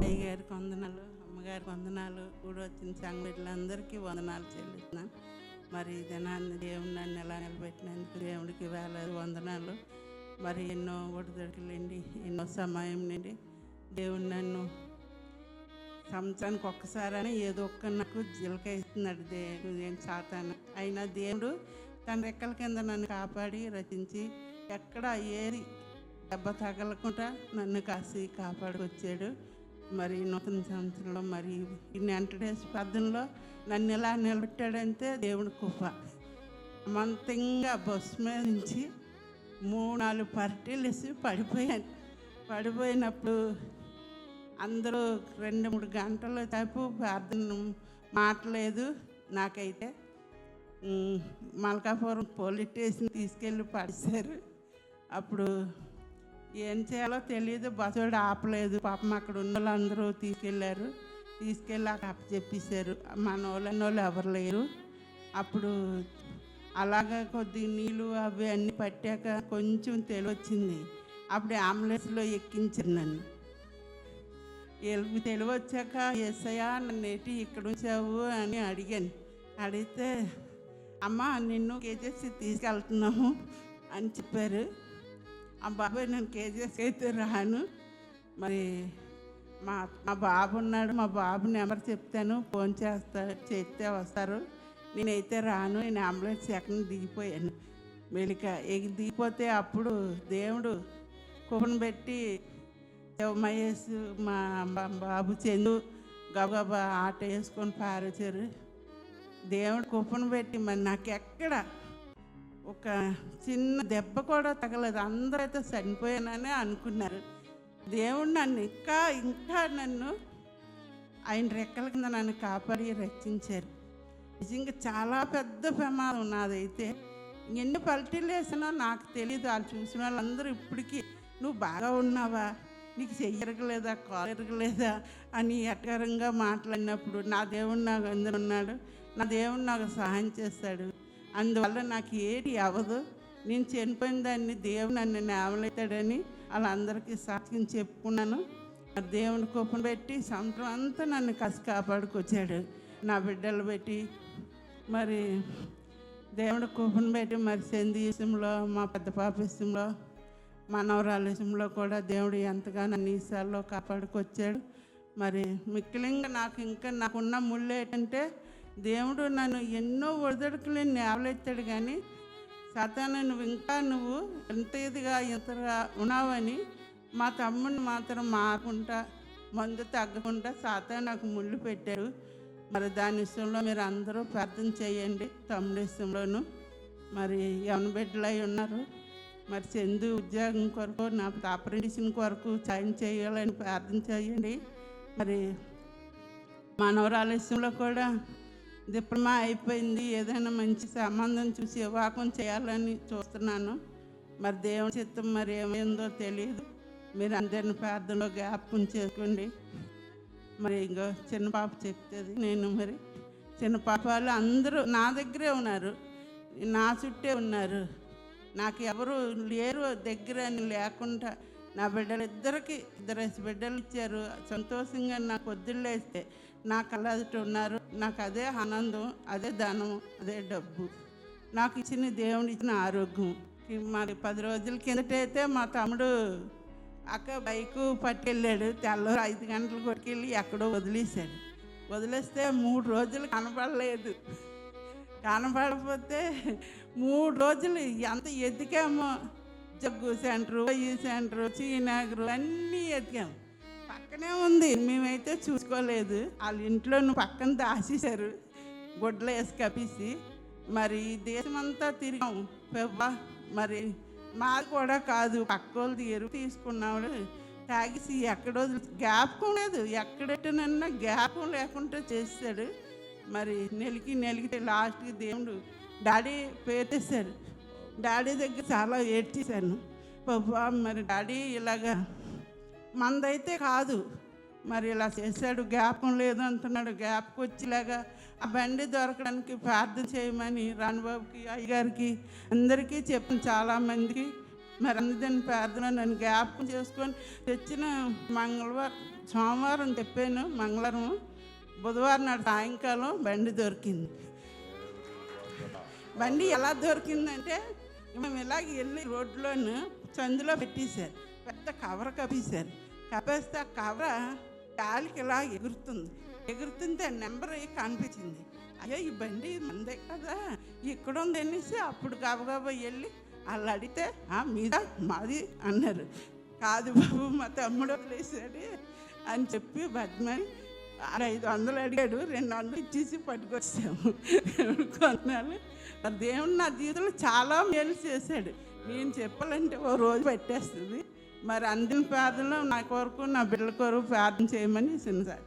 అయ్యగారికి వందనాలు, అమ్మగారికి వందనాలు, కూడి వచ్చిన సంఘ బిడ్డలందరికీ వందనాలు చెల్లిస్తున్నాను. మరి ఈ దినాన్ని దేవుడు నన్ను ఎలా నిలబెట్టినందుకు దేవుడికి వేలాది వందనాలు. మరి ఎన్నో ఒడిదొడుకులండి, ఎన్నో సమయం నుండి దేవుడు నన్ను సంవత్సరానికి ఒక్కసారని ఏదో ఒక్క నాకు జిలక ఇస్తున్నాడు దేవుడు, నేను సాతాను అయినా దేవుడు తన రెక్కల కింద నన్ను కాపాడి రచించి ఎక్కడ ఏది దెబ్బ తగలకుండా నన్ను కాసి కాపాడుకొచ్చాడు. మరి నూతన సంవత్సరంలో మరి ఈ 90 డేస్ ప్రార్థనలో నన్ను ఎలా నిలబెట్టాడంటే దేవుడి కృప. మంతంగా బస్సు మీద నుంచి 3-4 పర్టీలు వేసి పడిపోయాను. పడిపోయినప్పుడు అందరూ 2-3 గంటల సేపు ప్రార్థన మాట్లేదు. నాకైతే మల్కాపురం పోలీస్ స్టేషన్ తీసుకెళ్ళి పడిశారు. అప్పుడు ఏం చేయాలో తెలియదు, బస్సుడు ఆపలేదు. పాపం అక్కడ ఉన్న వాళ్ళందరూ తీసుకెళ్ళి అక్కడ అప్పచెప్పేశారు. మన వాళ్ళు ఎవరు లేరు. అప్పుడు అలాగా కొద్ది నీళ్ళు అవి అన్నీ పట్టాక కొంచెం తెలివచ్చింది. అప్పుడు అంబులెన్స్లో ఎక్కించారు నన్ను. తెలివి వచ్చాక ఎస్ఐయా నన్ను ఏంటి ఇక్కడ ఉంచావు అని అడిగాను. అడిగితే అమ్మ నిన్ను కేజీఎస్కి తీసుకెళ్తున్నాము అని చెప్పారు. ఆ బాబాయ్ నేను కేజీఎస్కి అయితే రాను, మరి మా బాబు ఉన్నాడు, మా బాబు నెంబర్ చెప్తాను, ఫోన్ చేస్తే వస్తారు, నేనైతే రాను. నేను అంబులెన్స్ ఎక్కడ దిగిపోయాను. దిగిపోతే అప్పుడు దేవుడు కూపన్ పెట్టి మహేష్ మా బాబు చందు గబగబా ఆట వేసుకొని పారేశారు. దేవుడు కూపన్ పెట్టి మరి నాకు ఎక్కడ ఒక చిన్న దెబ్బ కూడా తగలేదు. అందరూ అయితే చనిపోయానని అనుకున్నారు. దేవుడు నన్ను ఇంకా నన్ను ఆయన రెక్కల కింద నన్ను కాపాడి రక్షించారు. నిజంగా చాలా పెద్ద ప్రమాదం నాదైతే. ఎన్ని పల్టీలు వేసినా నాకు తెలియదు. వాళ్ళు చూసిన వాళ్ళందరూ ఇప్పటికీ నువ్వు బాగా ఉన్నావా, నీకు చెయ్యరగలేదా, కాలు ఎరగలేదా అని ఎటకరంగా మాట్లాడినప్పుడు నా దేవుడు నాకు అందరూ ఉన్నాడు, నా దేవుడు నాకు సహాయం చేస్తాడు. అందువల్ల నాకు ఏది అవ్వదు. నేను చనిపోయిన దాన్ని దేవుడు నన్ను నేవలెత్తాడని వాళ్ళందరికీ సాక్ష్యం చెప్పుకున్నాను. దేవుని కూపన్ పెట్టి సంవత్సరం అంతా నన్ను కసి కాపాడుకొచ్చాడు. నా బిడ్డలు పెట్టి మరి దేవుడి కూపన్ పెట్టి మరి చంది విషయంలో, మా పెద్ద పాప విషయంలో, మనవరాల విషయంలో కూడా దేవుడు ఎంతగానో అన్నిసార్లు కాపాడుకొచ్చాడు. మరి మిక్కిలింగా నాకున్న ముళ్ళు ఏంటంటే దేవుడు నన్ను ఎన్నో ఒడిదొడుకులు నేవలెత్తాడు. కానీ సాతాను నువ్వు ఎంత ఇదిగా ఇంతగా ఉన్నావని మా తమ్ముడిని మాత్రం మారకుండా మందు తగ్గకుండా సాతాను నాకు ముళ్ళు పెట్టారు. మరి దాని విషయంలో మీరు అందరూ ప్రార్థన చేయండి. తమ్ముడి విషయంలోనూ మరి యవన బిడ్డలు అయి ఉన్నారు. మరి చందు ఉద్యోగం కొరకు, నా ఆపరేషన్ కొరకు సాయం చేయాలని ప్రార్థన చేయండి. మరి మనవరాల విషయంలో కూడా డిప్లొమా అయిపోయింది. ఏదైనా మంచి సంబంధం చూసి వివాహం చేయాలని చూస్తున్నాను. మరి దేవుని చిత్తం మరి ఏమైందో తెలియదు. మీరు అందరిని ప్రార్థనలో జ్ఞాపకం చేసుకోండి. మరి ఇంకో చిన్న పాప చెప్తుంది. నేను మరి చిన్న పాప వాళ్ళు అందరూ నా దగ్గరే ఉన్నారు, నా చుట్టే ఉన్నారు. నాకు ఎవరు లేరు దగ్గర అని లేకుండా నా బిడ్డలిద్దరికి 2 బిడ్డలు ఇచ్చారు. సంతోషంగా నాకు వద్దులేస్తే నా కళ్ళదుట ఉన్నారు. నాకు అదే ఆనందం, అదే ధనం, అదే డబ్బు. నాకు ఇచ్చిన దేవుడు ఇచ్చిన ఆరోగ్యం. మరి 10 రోజుల కిందటైతే మా తమ్ముడు బైకు పట్టుకెళ్ళాడు. తెల్లవారు 5 గంటలు కొట్టుకెళ్ళి ఎక్కడో వదిలేస్తే 3 రోజులు కనపడలేదు. కనపడకపోతే 3 రోజులు ఎంత ఎతికామో, జగ్గు సెంటరు, ఈ సెంటరు, చీనగరు అన్నీ ఎతికాము. పక్కనే ఉంది, మేమైతే చూసుకోలేదు. వాళ్ళ ఇంట్లో పక్కన దాచేశారు, గుడ్డలు వేసి కప్పేసి. మరి దేశమంతా తిరిగాము. మరి మాది కూడా కాదు, పక్క వాళ్ళది ఎరువు తీసుకున్నాడు. తాగేసి ఎక్కడో జ్ఞాపకం లేదు, ఎక్కడెట్టనన్నా జ్ఞాపకం లేకుండా చేస్తాడు. మరి నెలికి లాస్ట్కి దేవుడు డాడీ పేటేశాడు. డాడీ దగ్గర చాలా ఏడ్చేశాను. పాపా మరి డాడీ ఇలాగా మందైతే కాదు, మరి ఇలా చేశాడు, జ్ఞాపకం లేదు అంటున్నాడు. జ్ఞాపకం వచ్చేలాగా ఆ బండి దొరకడానికి ప్రార్థన చేయమని రానుబాబుకి, అయ్యగారికి, అందరికీ చెప్పాను, చాలామందికి. మరి అందుకని ప్రార్థన నన్ను జ్ఞాపకం చేసుకొని తెచ్చిన సోమవారం చెప్పాను, మంగళవారం, బుధవారం నాడు సాయంకాలం బండి దొరికింది. బండి ఎలా దొరికిందంటే మేము ఇలాగ వెళ్ళి రోడ్లోను సందులో పెట్టేశారు, పెద్ద కవర్ కప్పేశారు. కప్పేస్తే ఆ కవర గాలికి ఇలా ఎగురుతుంటే నెంబర్ కనిపించింది. అయ్యో ఈ బండి మందే కదా ఇక్కడ ఉంది అనేసి అప్పుడు గబగబా వెళ్ళి వాళ్ళు అడిగితే మీద మాది అన్నారు. కాదు బాబు మా తమ్ముడు వదిలేసాడు అని చెప్పి బతిమని 500 అడిగాడు, 200 ఇచ్చేసి పట్టుకొచ్చాము. కొన్నాళ్ళు దేవుడు నా జీవితంలో చాలా మేలు చేశాడు. నేను చెప్పాలంటే ఓ రోజు పెట్టేస్తుంది. మరి అందిన ప్రార్థనలో నా కొరకు నా బిడ్డల కొరకు ప్రార్థన చేయమని చిన్నసారి